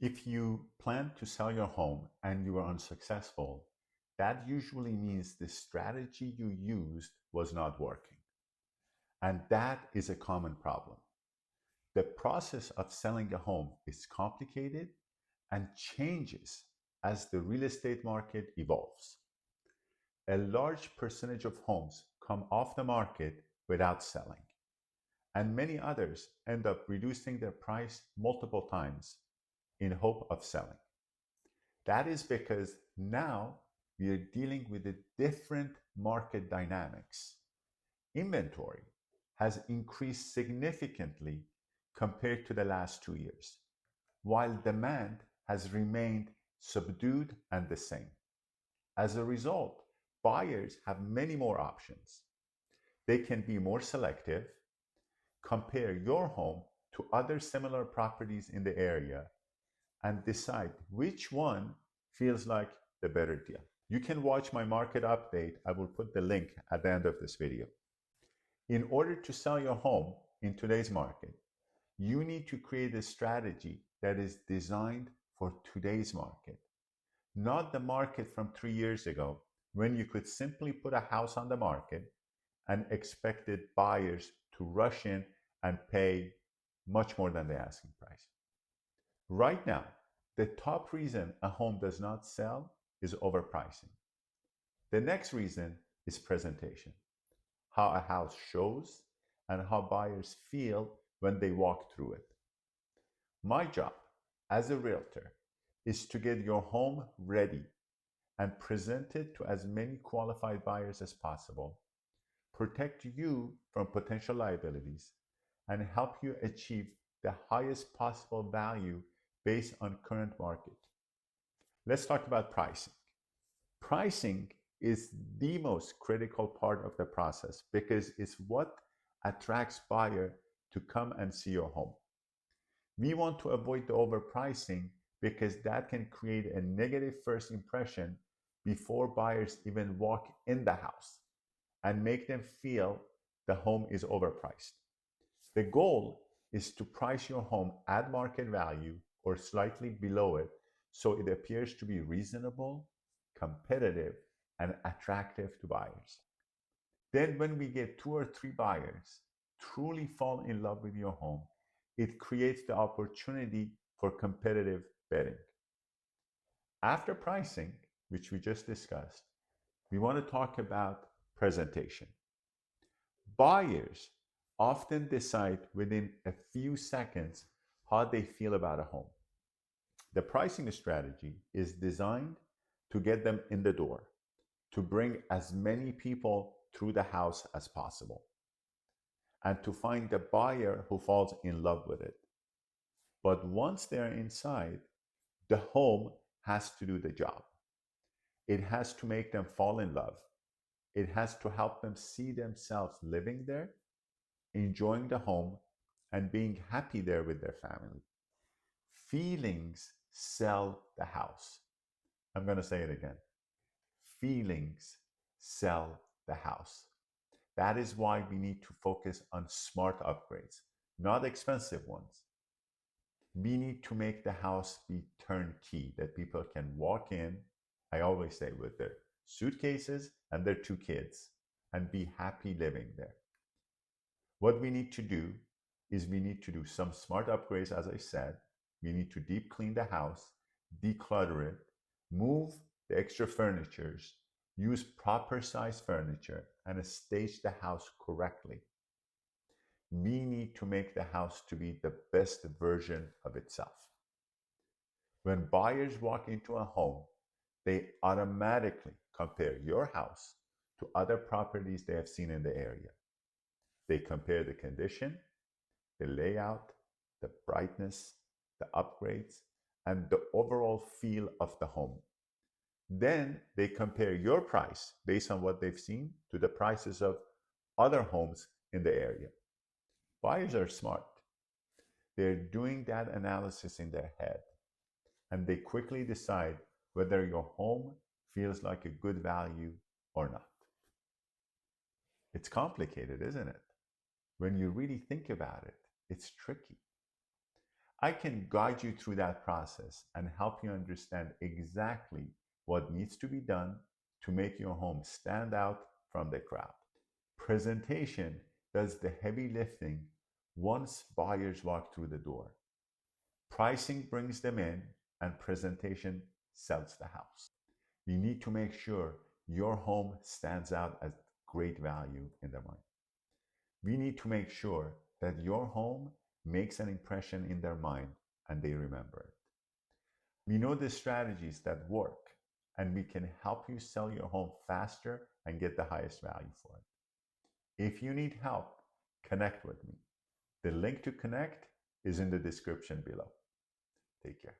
If you plan to sell your home and you are unsuccessful, that usually means the strategy you used was not working. And that is a common problem. The process of selling a home is complicated and changes as the real estate market evolves. A large percentage of homes come off the market without selling, and many others end up reducing their price multiple times in hope of selling. That is because now we are dealing with a different market dynamics. Inventory has increased significantly compared to the last 2 years, while demand has remained subdued and the same. As a result, buyers have many more options. They can be more selective, compare your home to other similar properties in the area, and decide which one feels like the better deal. You can watch my market update. I will put the link at the end of this video. In order to sell your home in today's market, you need to create a strategy that is designed for today's market, not the market from 3 years ago when you could simply put a house on the market and expected buyers to rush in and pay much more than the asking price. Right now, the top reason a home does not sell is overpricing. The next reason is presentation, how a house shows and how buyers feel when they walk through it. My job as a realtor is to get your home ready and present it to as many qualified buyers as possible, protect you from potential liabilities, and help you achieve the highest possible value based on current market. Let's talk about pricing. Pricing is the most critical part of the process because it's what attracts buyer to come and see your home. We want to avoid the overpricing because that can create a negative first impression before buyers even walk in the house and make them feel the home is overpriced. The goal is to price your home at market value or slightly below it so it appears to be reasonable, competitive, and attractive to buyers. Then when we get 2 or 3 buyers truly fall in love with your home, it creates the opportunity for competitive bidding. After pricing, which we just discussed, we want to talk about presentation. Buyers often decide within a few seconds how they feel about a home. The pricing strategy is designed to get them in the door, to bring as many people through the house as possible, and to find the buyer who falls in love with it. But once they're inside, the home has to do the job. It has to make them fall in love. It has to help them see themselves living there, enjoying the home, and being happy there with their family. Feelings sell the house. I'm going to say it again. Feelings sell the house. That is why we need to focus on smart upgrades, not expensive ones. We need to make the house be turnkey, that people can walk in, I always say, with their suitcases and their 2 kids and be happy living there. What we need to do is we need to do some smart upgrades, as I said. We need to deep clean the house, declutter it, move the extra furnitures, use proper size furniture, and stage the house correctly. We need to make the house to be the best version of itself. When buyers walk into a home, they automatically compare your house to other properties they have seen in the area. They compare the condition, the layout, the brightness, the upgrades, and the overall feel of the home. Then they compare your price based on what they've seen to the prices of other homes in the area. Buyers are smart. They're doing that analysis in their head, and they quickly decide whether your home feels like a good value or not. It's complicated, isn't it? When you really think about it, it's tricky. I can guide you through that process and help you understand exactly what needs to be done to make your home stand out from the crowd. Presentation does the heavy lifting once buyers walk through the door. Pricing brings them in, and presentation sells the house. You need to make sure your home stands out as great value in their mind. We need to make sure that your home makes an impression in their mind and they remember it. We know the strategies that work, and we can help you sell your home faster and get the highest value for it. If you need help, connect with me. The link to connect is in the description below. Take care.